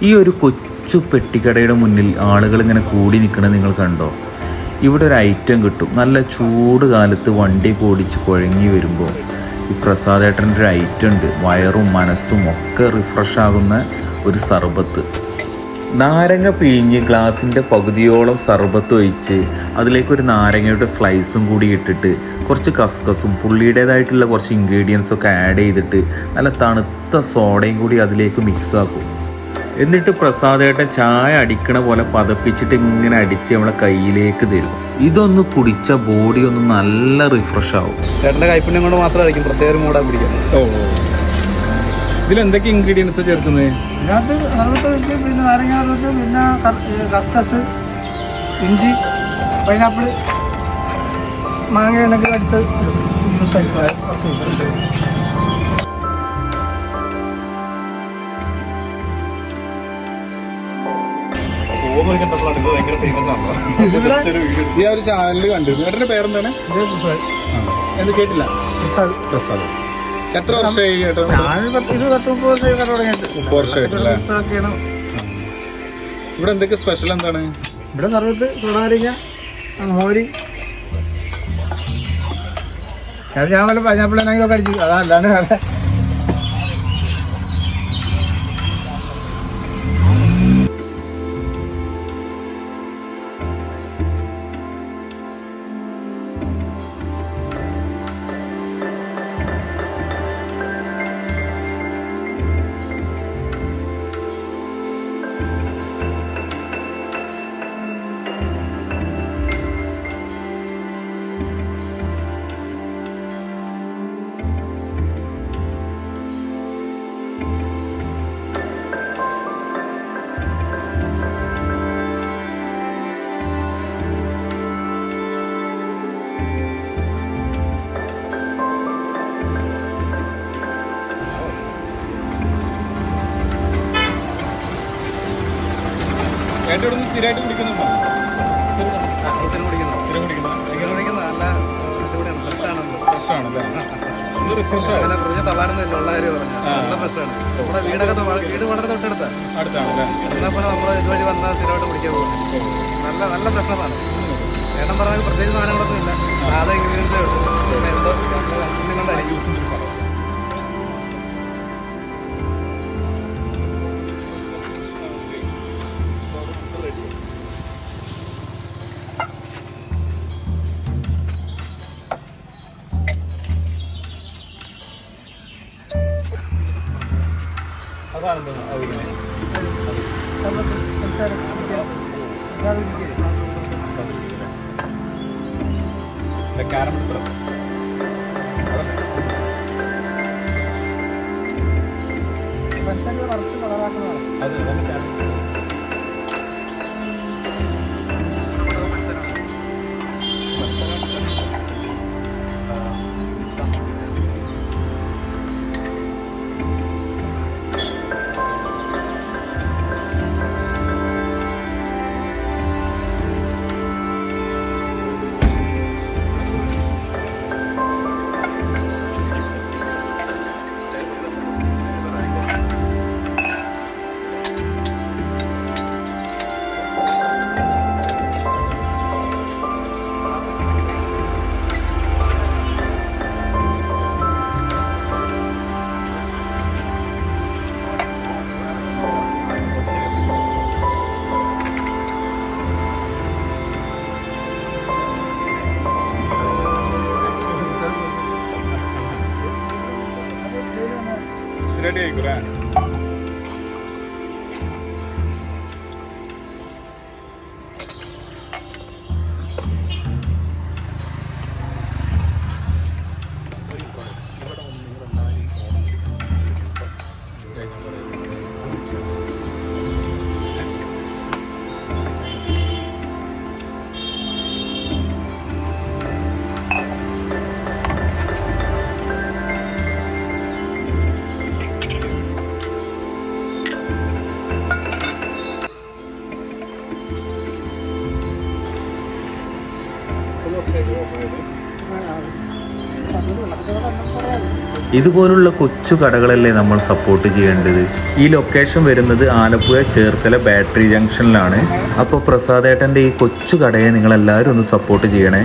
ഈ ഒരു കൊച്ചു പെട്ടിക്കടയുടെ മുന്നിൽ ആളുകൾ ഇങ്ങനെ കൂടി നിൽക്കുന്നത് നിങ്ങൾ കണ്ടോ? ഇവിടെ ഒരു ഐറ്റം കിട്ടും. നല്ല ചൂട് കാലത്ത് വണ്ടിയൊക്കെ ഓടിച്ച് കുഴങ്ങി വരുമ്പോൾ ഈ പ്രസാദേട്ടൻ്റെ ഒരു ഐറ്റം ഉണ്ട്. വയറും മനസ്സും ഒക്കെ റിഫ്രഷ് ആകുന്ന ഒരു സർബത്ത്. നാരങ്ങ പിഴിഞ്ഞ് ഗ്ലാസിൻ്റെ പകുതിയോളം സർബത്ത് ഒഴിച്ച് അതിലേക്കൊരു നാരങ്ങയുടെ സ്ലൈസും കൂടി ഇട്ടിട്ട് കുറച്ച് കസ്കസും പുള്ളിയുടേതായിട്ടുള്ള കുറച്ച് ഇൻഗ്രീഡിയൻസൊക്കെ ആഡ് ചെയ്തിട്ട് നല്ല തണുത്ത സോഡയും കൂടി അതിലേക്ക് മിക്സ് ആക്കും. എന്നിട്ട് പ്രസാദേട്ടൻ ചായ അടിക്കണ പോലെ പതപ്പിച്ചിട്ട് ഇങ്ങനെ അടിച്ച് നമ്മളെ കയ്യിലേക്ക് തരും. ഇതൊന്ന് കുടിച്ച ബോഡി ഒന്ന് നല്ല റിഫ്രഷ് ആവും. ചേട്ടൻ്റെ കൈപ്പുണ്യം കൊണ്ട് മാത്രമായിരിക്കും പ്രത്യേക മൂടാ കുടിക്കുന്നത്. ഇതിലെന്തൊക്കെ ഇൻഗ്രീഡിയൻസ് ചേർക്കുന്നത്? ഇതിനകത്ത് സർബത്ത്, പിന്നെ നാരങ്ങ സർബത്ത്, പിന്നെ കസ്കസ്, ഇഞ്ചി, പൈനാപ്പിൾ, മാങ്ങ എന്നൊക്കെ അടിച്ച് ഈ ഒരു ചാനലിൽ കണ്ടു. ചേട്ടൻ്റെ പേരെന്താണ്? എന്ത് കേട്ടില്ല? പ്രസാദ്. എത്ര വർഷമായി ചേട്ടാ? 30 വർഷമായിട്ടല്ലേ? ഇവിടെ എന്തൊക്കെ സ്പെഷ്യൽ എന്താണ്? ഇവിടെ സർബത്ത്, നാരങ്ങ, മോര്, അത് ഞാൻ വല്ല പൈനാപ്പിൾ എന്തെങ്കിലും അടിച്ചു. അതല്ലാണ്ട് ചേട്ടൻ ഇവിടെ സ്ഥിരമായിട്ട് കുടിക്കുന്നുണ്ടോ? വീട് വളരെ തൊട്ടടുത്താണ്. എന്നാൽ പോലെ നമ്മൾ ഇതുവഴി വന്നാൽ സ്ഥിരമായിട്ട് കുടിക്കാൻ പോകും. നല്ല ഫ്രഷ്നസാണ്. ചേട്ടൻ പറഞ്ഞാൽ പ്രത്യേകിച്ച് സാധനങ്ങളൊന്നും ഇല്ല. സാധാ ഇൻഗ്രീഡിയൻസേ ഉള്ളൂ. എന്തോ കൊണ്ടായിരിക്കും. കാരമൽ സിറപ്പ് വറുത്ത് കളറാക്കുന്നതാണ്. അത് ഇതുപോലുള്ള കൊച്ചു കടകളല്ലേ നമ്മൾ സപ്പോർട്ട് ചെയ്യേണ്ടത്. ഈ ലൊക്കേഷൻ വരുന്നത് ആലപ്പുഴ ചേർത്തല ബാറ്ററി ജംഗ്ഷനിലാണ്. അപ്പോൾ പ്രസാദേട്ടൻ്റെ ഈ കൊച്ചു കടയെ നിങ്ങളെല്ലാവരും ഒന്ന് സപ്പോർട്ട് ചെയ്യണേ.